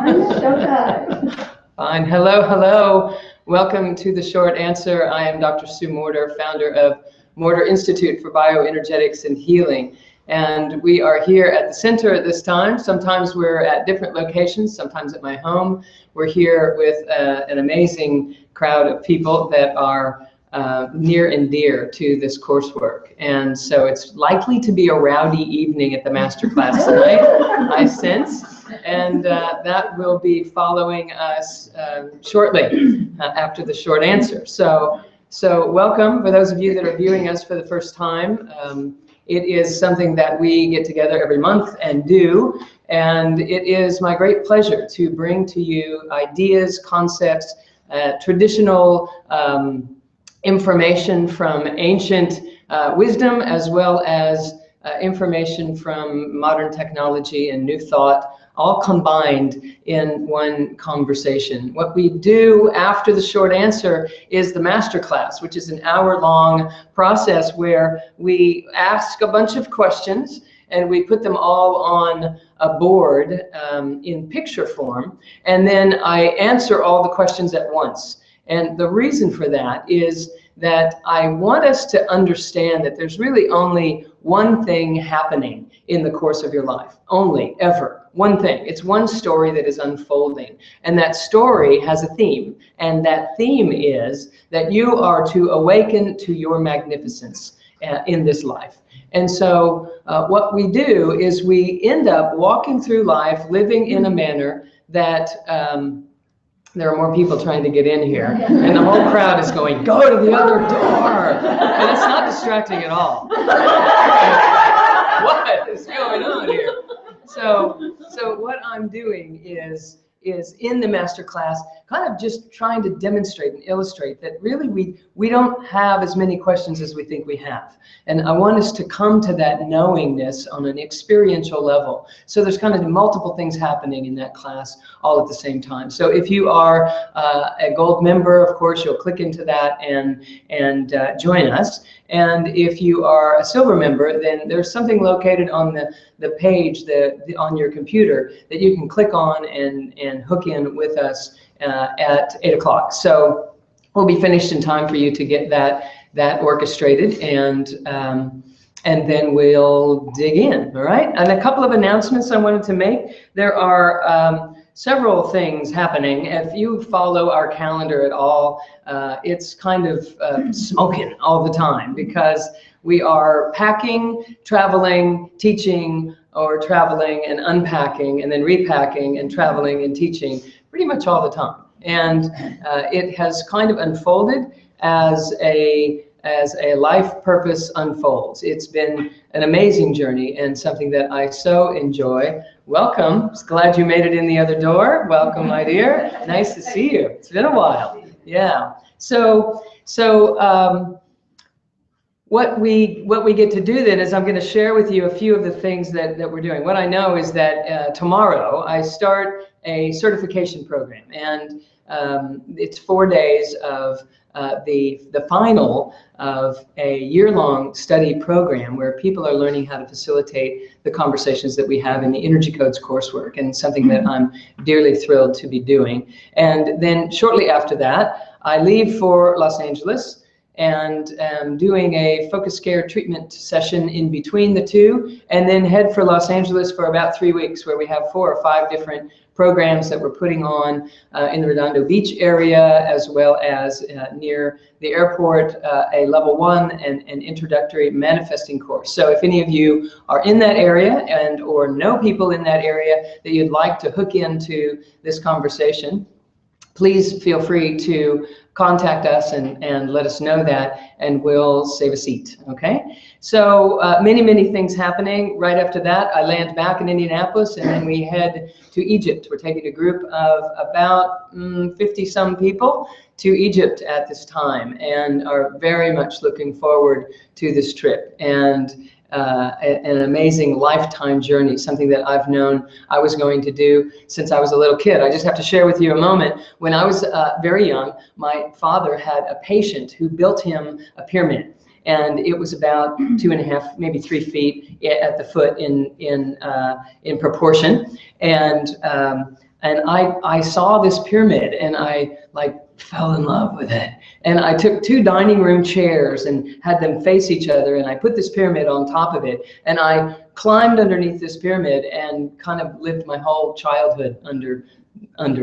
Showtime. Fine. Hello, hello. Welcome to The Short Answer. I am Dr. Sue Morter, founder of Morter Institute for Bioenergetics and Healing. And we are here at the center at this time. Sometimes we're at different locations, sometimes at my home. We're here with an amazing crowd of people that are near and dear to this coursework. And so it's likely to be a rowdy evening at the masterclass tonight, I sense. And that will be following us shortly after the short answer. So welcome for those of you that are viewing us for the first time. It is something that we get together every month and do, and it is my great pleasure to bring to you ideas, concepts, traditional information from ancient wisdom, as well as information from modern technology and new thought, all combined in one conversation. What we do after the short answer is the masterclass, which is an hour-long process where we ask a bunch of questions and we put them all on a board in picture form, and then I answer all the questions at once. And the reason for that is that I want us to understand that there's really only one thing happening in the course of your life. Only, ever. One thing. It's one story that is unfolding. And that story has a theme. And that theme is that you are to awaken to your magnificence in this life. And so what we do is we end up walking through life, living in a manner that there are more people trying to get in here, and the whole crowd is going, go to the other door. And it's not distracting at all. What is going on here? So what I'm doing is in the master class, kind of just trying to demonstrate and illustrate that really we don't have as many questions as we think we have. And I want us to come to that knowingness on an experiential level. So there's kind of multiple things happening in that class all at the same time. So if you are a gold member, of course, you'll click into that and join us. And if you are a silver member, then there's something located on the page on your computer that you can click on and hook in with us at 8 o'clock. So we'll be finished in time for you to get that orchestrated, and then we'll dig in, all right? And a couple of announcements I wanted to make. There are several things happening. If you follow our calendar at all, it's kind of smoking all the time because we are packing, traveling, teaching, or traveling and unpacking, and then repacking and traveling and teaching pretty much all the time. And it has kind of unfolded as a life purpose unfolds. It's been an amazing journey and something that I so enjoy. Welcome. Glad you made it in the other door. Welcome, my dear. Nice to see you. It's been a while. Yeah. So what we get to do then is I'm going to share with you a few of the things that we're doing. What I know is that tomorrow I start a certification program, and it's 4 days of the final of a year-long study program where people are learning how to facilitate the conversations that we have in the Energy Codes coursework, and something that I'm dearly thrilled to be doing. And then shortly after that, I leave for Los Angeles and doing a focused care treatment session in between the two, and then head for Los Angeles for about 3 weeks, where we have 4 or 5 different programs that we're putting on in the Redondo Beach area, as well as near the airport, a level 1 and an introductory manifesting course. So if any of you are in that area and or know people in that area that you'd like to hook into this conversation, please feel free to contact us and let us know that, and we'll save a seat, okay? So many things happening. Right after that, I land back in Indianapolis, and then we head to Egypt. We're taking a group of about 50-some people to Egypt at this time, and are very much looking forward to this trip. And an amazing lifetime journey, something that I've known I was going to do since I was a little kid. I just have to share with you a moment. When I was very young, my father had a patient who built him a pyramid. And it was about 2.5, maybe 3 feet at the foot in proportion. And And I saw this pyramid and I like fell in love with it. And I took 2 dining room chairs and had them face each other, and I put this pyramid on top of it, and I climbed underneath this pyramid and kind of lived my whole childhood under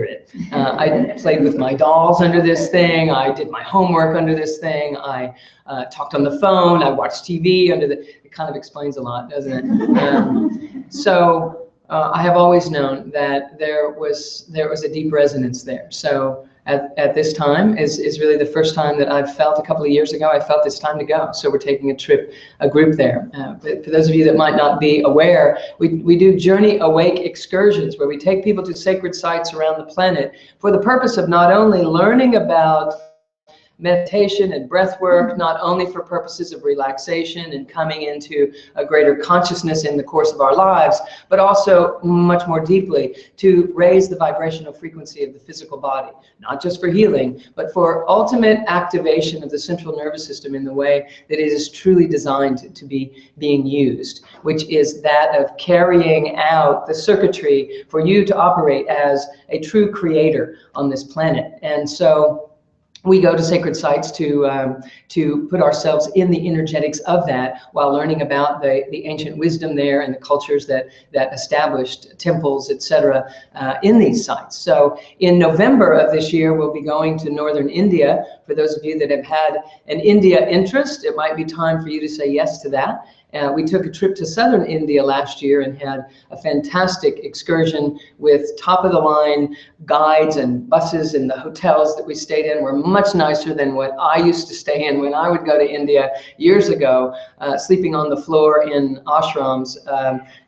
it. I played with my dolls under this thing. I did my homework under this thing. I talked on the phone. I watched TV under the. It kind of explains a lot, doesn't it? I have always known that there was a deep resonance there. So at this time is really the first time that I've felt. A couple of years ago, I felt it's time to go. So we're taking a group there. But for those of you that might not be aware, we do Journey Awake excursions where we take people to sacred sites around the planet for the purpose of not only learning about meditation and breath work, not only for purposes of relaxation and coming into a greater consciousness in the course of our lives, but also much more deeply to raise the vibrational frequency of the physical body, not just for healing, but for ultimate activation of the central nervous system in the way that it is truly designed to be being used, which is that of carrying out the circuitry for you to operate as a true creator on this planet. And so we go to sacred sites to put ourselves in the energetics of that while learning about the ancient wisdom there and the cultures that established temples, etc., in these sites. So in November of this year, we'll be going to northern India. For those of you that have had an India interest, it might be time for you to say yes to that. We took a trip to southern India last year and had a fantastic excursion with top-of-the-line guides and buses, and the hotels that we stayed in were much nicer than what I used to stay in when I would go to India years ago, sleeping on the floor in ashrams,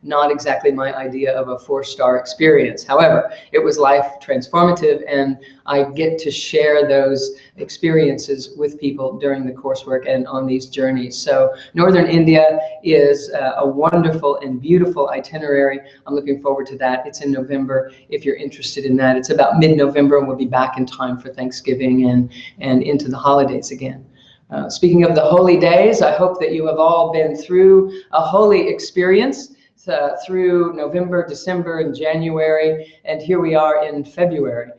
not exactly my idea of a 4-star experience. However, it was life transformative, and I get to share those experiences with people during the coursework and on these journeys. So northern India is a wonderful and beautiful itinerary. I'm looking forward to that. It's in November if you're interested in that. It's about mid-November, and we'll be back in time for Thanksgiving and into the holidays again. Speaking of the holy days, I hope that you have all been through a holy experience through November, December, and January, and here we are in February.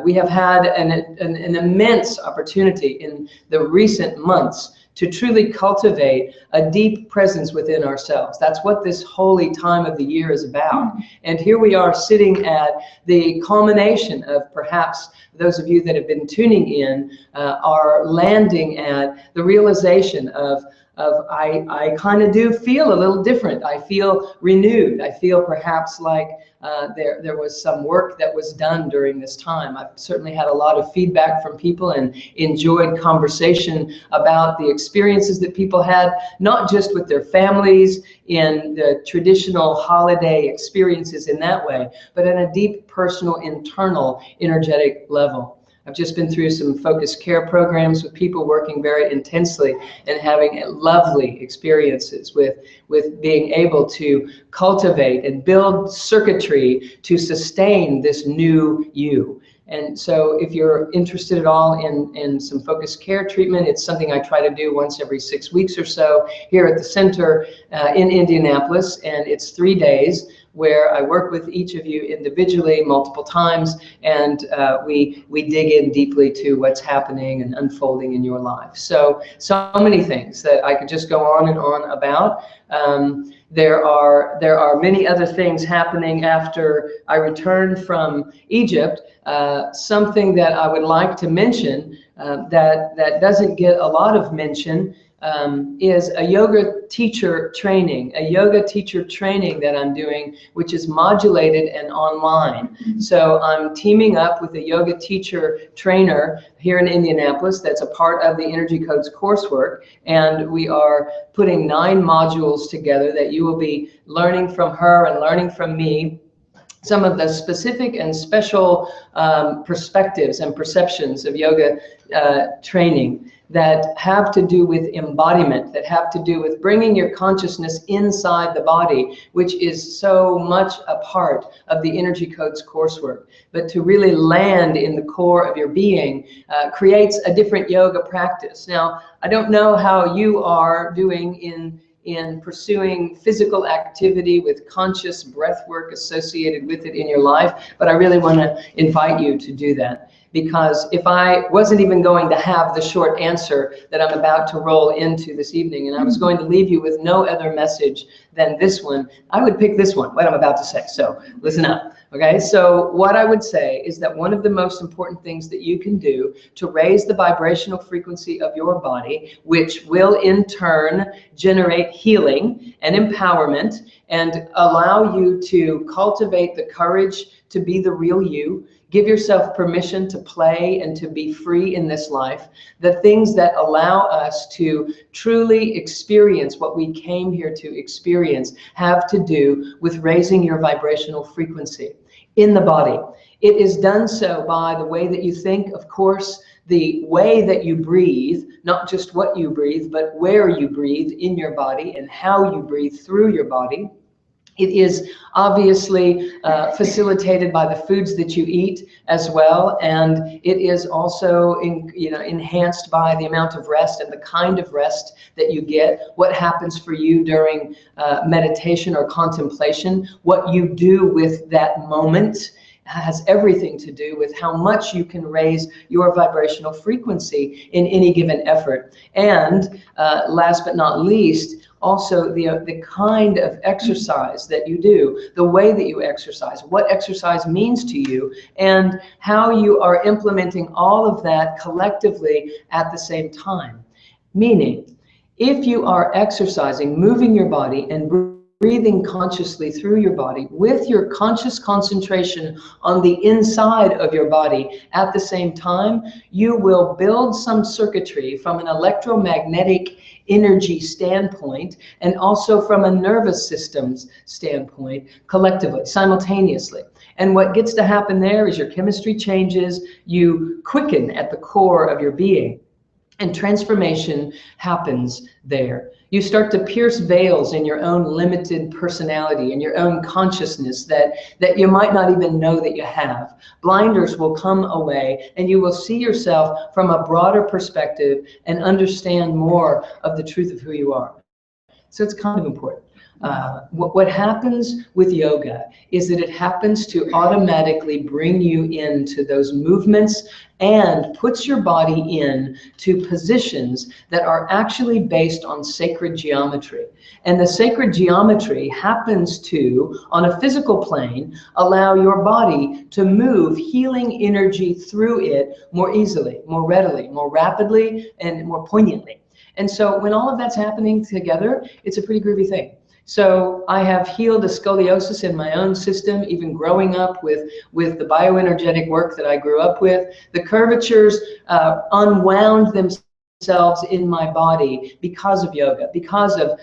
We have had an immense opportunity in the recent months to truly cultivate a deep presence within ourselves. That's what this holy time of the year is about. And here we are sitting at the culmination of perhaps those of you that have been tuning in are landing at the realization of I kind of do feel a little different. I feel renewed. I feel perhaps like there was some work that was done during this time. I've certainly had a lot of feedback from people and enjoyed conversation about the experiences that people had, not just with their families in the traditional holiday experiences in that way, but at a deep personal, internal, energetic level. I've just been through some focused care programs with people working very intensely and having lovely experiences with being able to cultivate and build circuitry to sustain this new you. And so if you're interested at all in some focused care treatment, it's something I try to do once every 6 weeks or so here at the center in Indianapolis, and it's 3 days where I work with each of you individually multiple times, and we dig in deeply to what's happening and unfolding in your life. So many things that I could just go on and on about. There are many other things happening after I returned from Egypt. Something that I would like to mention that doesn't get a lot of mention is a yoga teacher training that I'm doing, which is modulated and online. So I'm teaming up with a yoga teacher trainer here in Indianapolis that's a part of the Energy Codes coursework, and we are putting 9 modules together that you will be learning from her and learning from me some of the specific and special perspectives and perceptions of yoga training that have to do with embodiment, that have to do with bringing your consciousness inside the body, which is so much a part of the Energy Codes coursework. But to really land in the core of your being creates a different yoga practice. Now, I don't know how you are doing in pursuing physical activity with conscious breath work associated with it in your life, but I really want to invite you to do that. Because if I wasn't even going to have the short answer that I'm about to roll into this evening, and I was going to leave you with no other message than this one, I would pick this one, what I'm about to say. So listen up. Okay, so what I would say is that one of the most important things that you can do to raise the vibrational frequency of your body, which will in turn generate healing and empowerment and allow you to cultivate the courage to be the real you, give yourself permission to play and to be free in this life. The things that allow us to truly experience what we came here to experience have to do with raising your vibrational frequency in the body. It is done so by the way that you think, of course, the way that you breathe, not just what you breathe, but where you breathe in your body and how you breathe through your body. It is obviously facilitated by the foods that you eat as well, and it is also enhanced by the amount of rest and the kind of rest that you get, what happens for you during meditation or contemplation, what you do with that moment has everything to do with how much you can raise your vibrational frequency in any given effort. And last but not least, also the kind of exercise that you do, the way that you exercise, what exercise means to you, and how you are implementing all of that collectively at the same time. Meaning, if you are exercising, moving your body and breathing consciously through your body with your conscious concentration on the inside of your body at the same time, you will build some circuitry from an electromagnetic energy standpoint and also from a nervous systems standpoint collectively, simultaneously. And what gets to happen there is your chemistry changes, you quicken at the core of your being, and transformation happens there. You start to pierce veils in your own limited personality and your own consciousness that you might not even know that you have. Blinders will come away and you will see yourself from a broader perspective and understand more of the truth of who you are. So it's kind of important. What happens with yoga is that it happens to automatically bring you into those movements and puts your body in to positions that are actually based on sacred geometry. And the sacred geometry happens to, on a physical plane, allow your body to move healing energy through it more easily, more readily, more rapidly, and more poignantly. And so when all of that's happening together, it's a pretty groovy thing. So I have healed a scoliosis in my own system, even growing up with the bioenergetic work that I grew up with. The curvatures unwound themselves in my body because of yoga, because of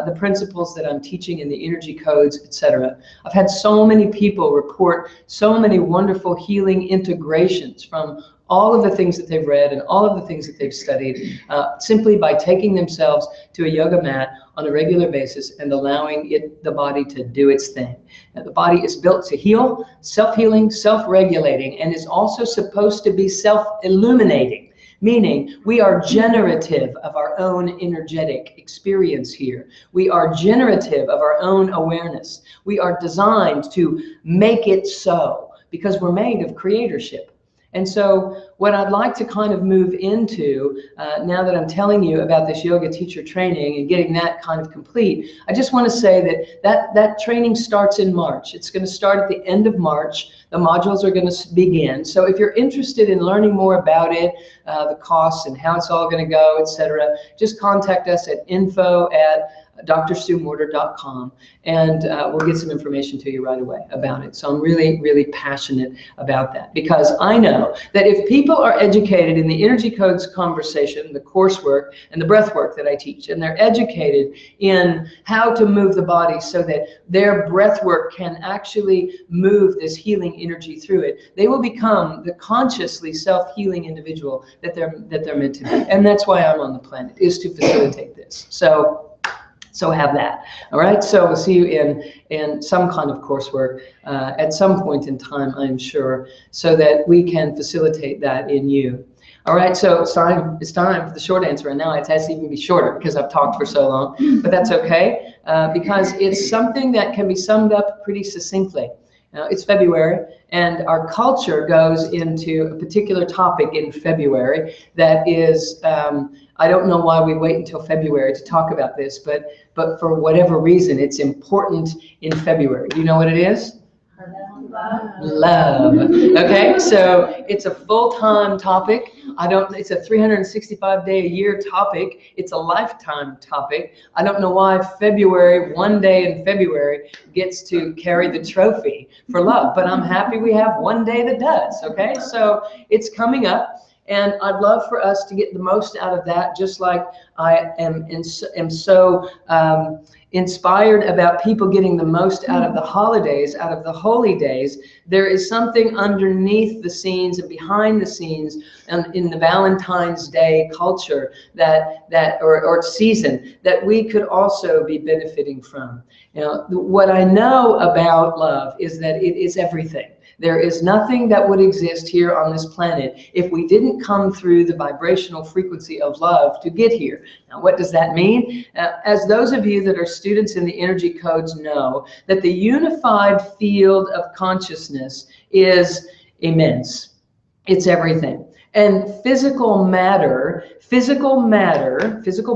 the principles that I'm teaching in the energy codes, etc. I've had so many people report so many wonderful healing integrations from all of the things that they've read and all of the things that they've studied, simply by taking themselves to a yoga mat on a regular basis and allowing the body to do its thing. Now, the body is built to heal, self-healing, self-regulating, and is also supposed to be self-illuminating, meaning we are generative of our own energetic experience here. We are generative of our own awareness. We are designed to make it so because we're made of creatorship. And so what I'd like to kind of move into, now that I'm telling you about this yoga teacher training and getting that kind of complete, I just want to say that training starts in March. It's going to start at the end of March. The modules are going to begin. So if you're interested in learning more about it, the costs and how it's all going to go, etc., just contact us at info@drstuemorter.com, and we'll get some information to you right away about it. So I'm really, really passionate about that, because I know that if people are educated in the energy codes conversation, the coursework and the breath work that I teach, and they're educated in how to move the body so that their breath work can actually move this healing energy through it, they will become the consciously self-healing individual that they're meant to be. And that's why I'm on the planet, is to facilitate this. So have that. All right. So we'll see you in some kind of coursework at some point in time, I'm sure, so that we can facilitate that in you. All right, so it's time for the short answer, and now it has to even be shorter because I've talked for so long, but that's okay, because it's something that can be summed up pretty succinctly. It's February, and our culture goes into a particular topic in February that is, I don't know why we wait until February to talk about this, but for whatever reason, it's important in February. Do you know what it is? Love. Okay, so it's a full-time topic. It's a 365-day-a-year topic. It's a lifetime topic. I don't know why February, one day in February, gets to carry the trophy for love, but I'm happy we have one day that does. Okay, so it's coming up, and I'd love for us to get the most out of that, just like I am so inspired about people getting the most out of the holidays, out of the holy days. There is something underneath the scenes and behind the scenes and in the Valentine's Day culture or season that we could also be benefiting from. What I know about love is that it is everything. There is nothing that would exist here on this planet if we didn't come through the vibrational frequency of love to get here. Now, what does that mean? As those of you that are students in the energy codes know, that the unified field of consciousness is immense. It's everything. And physical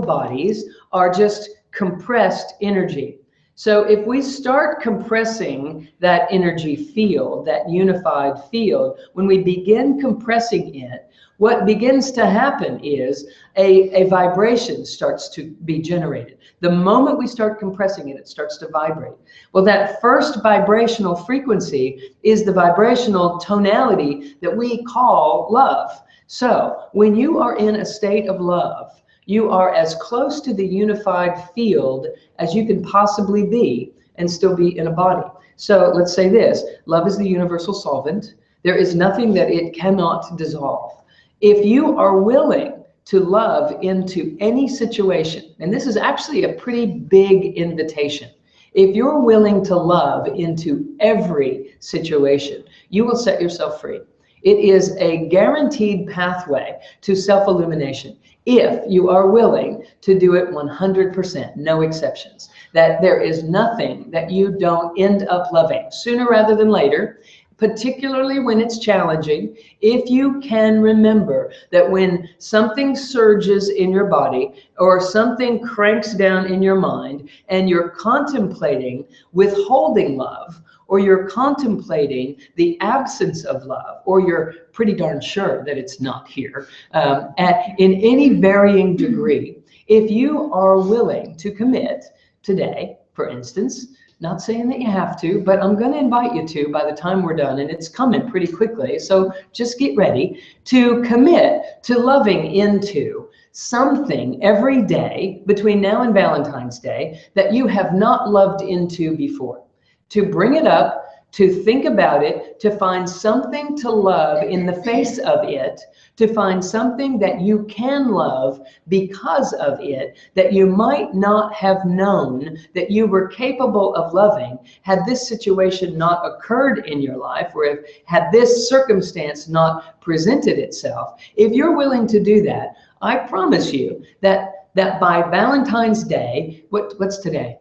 bodies are just compressed energy. So if we start compressing that energy field, that unified field, when we begin compressing it, what begins to happen is a vibration starts to be generated. The moment we start compressing it, it starts to vibrate. Well, that first vibrational frequency is the vibrational tonality that we call love. So when you are in a state of love, you are as close to the unified field as you can possibly be and still be in a body. So let's say this: love is the universal solvent. There is nothing that it cannot dissolve. If you are willing to love into any situation, and this is actually a pretty big invitation, if you're willing to love into every situation, you will set yourself free. It is a guaranteed pathway to self-illumination if you are willing to do it 100%, no exceptions. That there is nothing that you don't end up loving sooner rather than later, particularly when it's challenging. If you can remember that when something surges in your body or something cranks down in your mind and you're contemplating withholding love, or you're contemplating the absence of love, or you're pretty darn sure that it's not here, in any varying degree, if you are willing to commit today, for instance, not saying that you have to, but I'm going to invite you to by the time we're done, and it's coming pretty quickly, so just get ready to commit to loving into something every day between now and Valentine's Day that you have not loved into before. To bring it up, to think about it, to find something to love in the face of it, to find something that you can love because of it, that you might not have known that you were capable of loving had this situation not occurred in your life, or had this circumstance not presented itself. If you're willing to do that, I promise you that by Valentine's Day, what's today?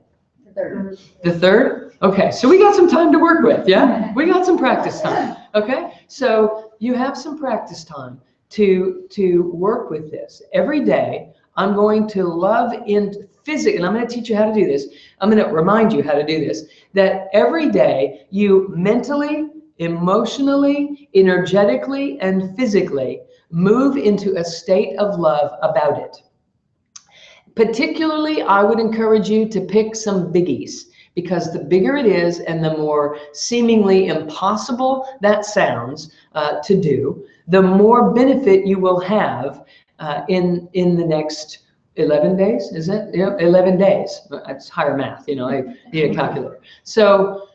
The 3rd? Okay, so we got some time to work with, yeah? We got some practice time, okay? So you have some practice time to work with this. Every day, I'm going to love in physics, and I'm going to teach you how to do this. I'm going to remind you how to do this, that every day you mentally, emotionally, energetically, and physically move into a state of love about it. Particularly, I would encourage you to pick some biggies, because the bigger it is and the more seemingly impossible that sounds to do, the more benefit you will have in the next 11 days, is it? Yeah, 11 days. That's higher math, I need a calculator. So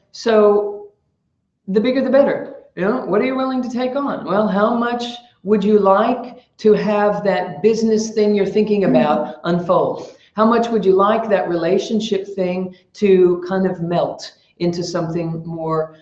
the bigger the better. What are you willing to take on? Well, how much would you like to have that business thing you're thinking about unfold? How much would you like that relationship thing to kind of melt into something more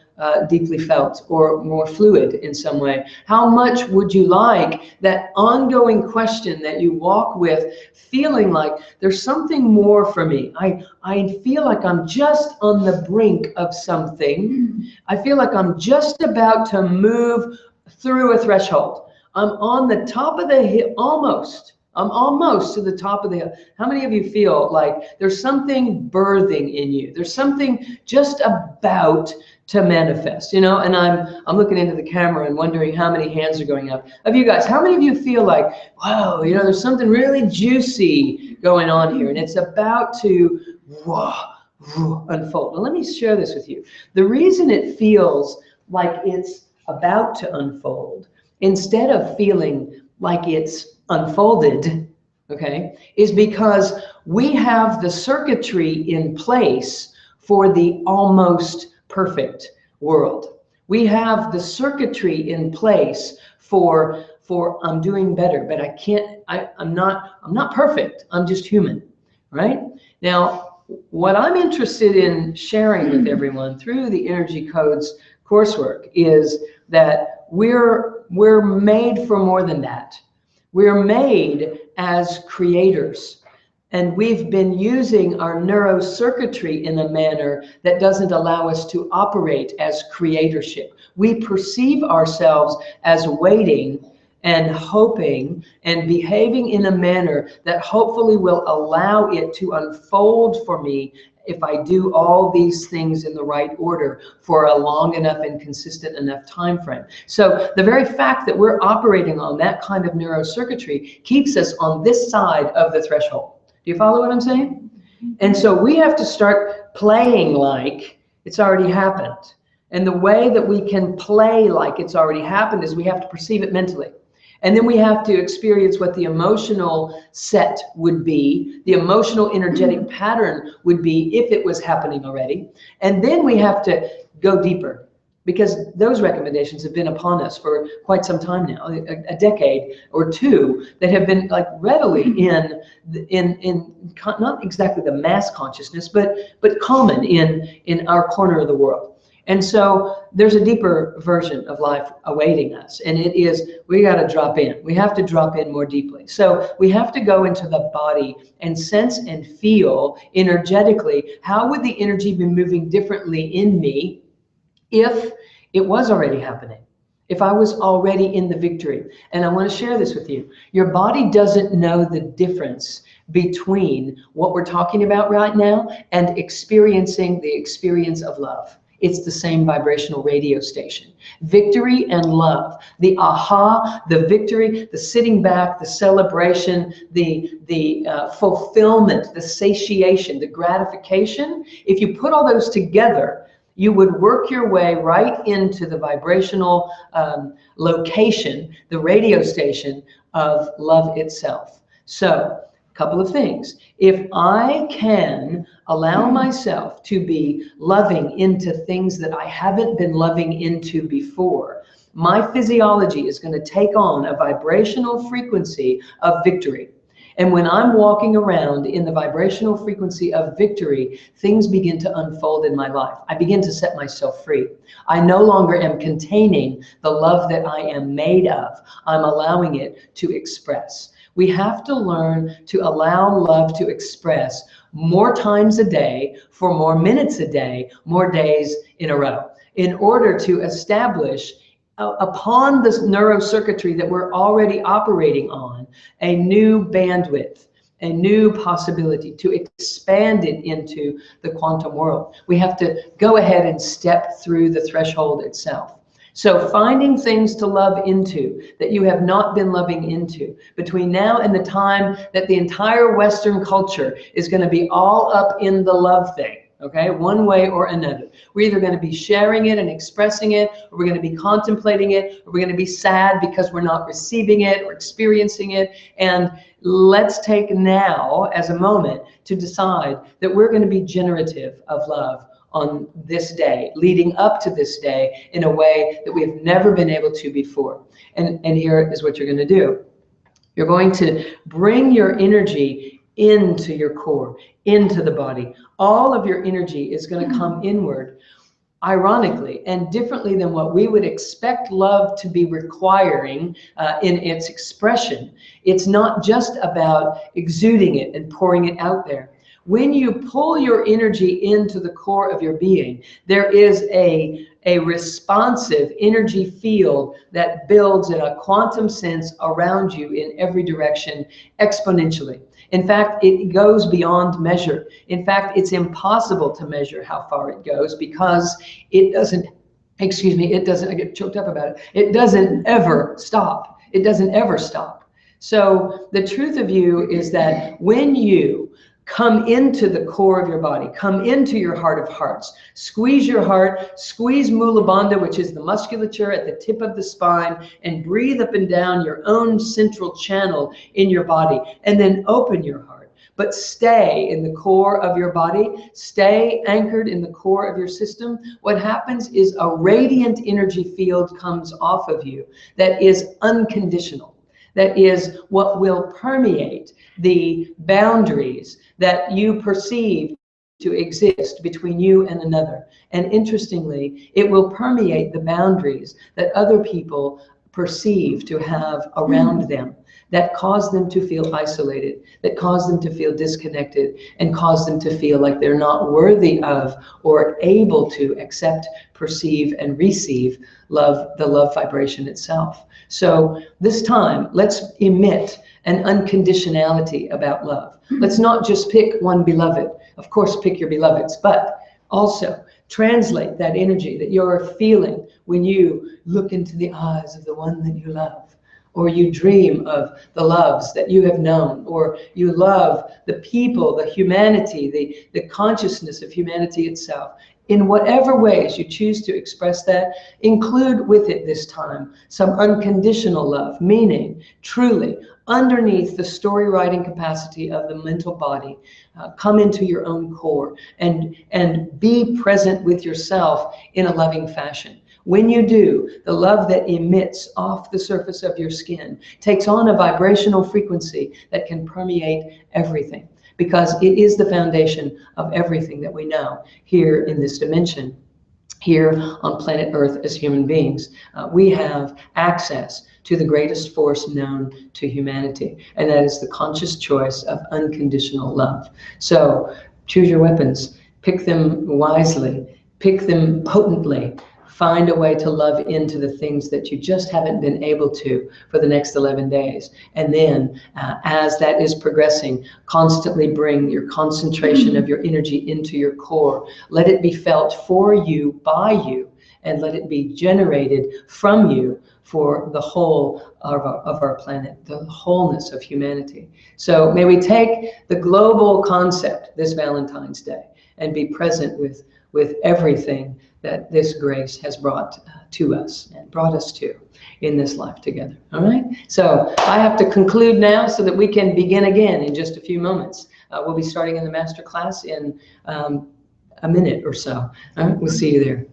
deeply felt or more fluid in some way? How much would you like that ongoing question that you walk with, feeling like there's something more for me? I feel like I'm just on the brink of something. I feel like I'm just about to move through a threshold. I'm on the top of the hill, almost. I'm almost to the top of the hill. How many of you feel like there's something birthing in you? There's something just about to manifest, you know? And I'm looking into the camera and wondering how many hands are going up. Of you guys, how many of you feel like, wow, you know, there's something really juicy going on here, and it's about to unfold? Well, let me share this with you. The reason it feels like it's about to unfold, instead of feeling like it's unfolded, okay, is because we have the circuitry in place for the almost perfect world. We have the circuitry in place for I'm doing better, but I can't, I'm not perfect. I'm just human, right? Now, what I'm interested in sharing with everyone through the Energy Codes coursework is that we're made for more than that. We're made as creators, and we've been using our neurocircuitry in a manner that doesn't allow us to operate as creatorship. We perceive ourselves as waiting and hoping and behaving in a manner that hopefully will allow it to unfold for me if I do all these things in the right order for a long enough and consistent enough time frame. So the very fact that we're operating on that kind of neurocircuitry keeps us on this side of the threshold. Do you follow what I'm saying? And so we have to start playing like it's already happened. And the way that we can play like it's already happened is we have to perceive it mentally. And then we have to experience what the emotional set would be, the emotional energetic pattern would be if it was happening already. And then we have to go deeper, because those recommendations have been upon us for quite some time now, a decade or two, that have been like readily in not exactly the mass consciousness, but common in our corner of the world. And so there's a deeper version of life awaiting us, and it is, we got to drop in. We have to drop in more deeply. So we have to go into the body and sense and feel energetically, how would the energy be moving differently in me if it was already happening, if I was already in the victory. And I want to share this with you. Your body doesn't know the difference between what we're talking about right now and experiencing the experience of love. It's the same vibrational radio station. Victory and love, the aha, the victory, the sitting back, the celebration, the fulfillment, the satiation, the gratification. If you put all those together, you would work your way right into the vibrational location, the radio station of love itself. So, a couple of things. If I can allow myself to be loving into things that I haven't been loving into before, my physiology is going to take on a vibrational frequency of victory. And when I'm walking around in the vibrational frequency of victory, things begin to unfold in my life. I begin to set myself free. I no longer am containing the love that I am made of. I'm allowing it to express. We have to learn to allow love to express more times a day, for more minutes a day, more days in a row, in order to establish upon this neurocircuitry that we're already operating on, a new bandwidth, a new possibility to expand it into the quantum world. We have to go ahead and step through the threshold itself. So finding things to love into that you have not been loving into between now and the time that the entire Western culture is going to be all up in the love thing. Okay, one way or another. We're either going to be sharing it and expressing it, or we're going to be contemplating it, or we're going to be sad because we're not receiving it or experiencing it. And let's take now as a moment to decide that we're going to be generative of love on this day, leading up to this day, in a way that we have never been able to before. And here is what you're going to do. You're going to bring your energy into your core, into the body. All of your energy is going to come inward, ironically and differently than what we would expect love to be requiring in its expression. It's not just about exuding it and pouring it out there. When you pull your energy into the core of your being, there is a responsive energy field that builds in a quantum sense around you in every direction exponentially. In fact, it goes beyond measure. In fact, it's impossible to measure how far it goes because it doesn't, I get choked up about it. It doesn't ever stop. It doesn't ever stop. So the truth of you is that when you come into the core of your body, come into your heart of hearts, squeeze your heart, squeeze Mula Bandha, which is the musculature at the tip of the spine, and breathe up and down your own central channel in your body, and then open your heart. But stay in the core of your body, stay anchored in the core of your system. What happens is a radiant energy field comes off of you that is unconditional. That is what will permeate the boundaries that you perceive to exist between you and another. And interestingly, it will permeate the boundaries that other people perceive to have around them, that cause them to feel isolated, that cause them to feel disconnected, and cause them to feel like they're not worthy of or able to accept, perceive, and receive love, the love vibration itself. So this time, let's emit an unconditionality about love. Let's not just pick one beloved. Of course, pick your beloveds, but also translate that energy that you're feeling when you look into the eyes of the one that you love, or you dream of the loves that you have known, or you love the people, the humanity, the consciousness of humanity itself. In whatever ways you choose to express that, include with it this time some unconditional love, meaning truly underneath the story writing capacity of the mental body, come into your own core and be present with yourself in a loving fashion. When you do, the love that emits off the surface of your skin takes on a vibrational frequency that can permeate everything, because it is the foundation of everything that we know here in this dimension, here on planet Earth as human beings. We have access to the greatest force known to humanity, and that is the conscious choice of unconditional love. So choose your weapons, pick them wisely, pick them potently. Find a way to love into the things that you just haven't been able to for the next 11 days. And then as that is progressing, constantly bring your concentration of your energy into your core. Let it be felt for you, by you, and let it be generated from you for the whole of our planet, the wholeness of humanity. So may we take the global concept this Valentine's Day and be present with everything that this grace has brought to us and brought us to in this life together. All right. So I have to conclude now so that we can begin again in just a few moments. We'll be starting in the master class in a minute or so. All right. We'll see you there.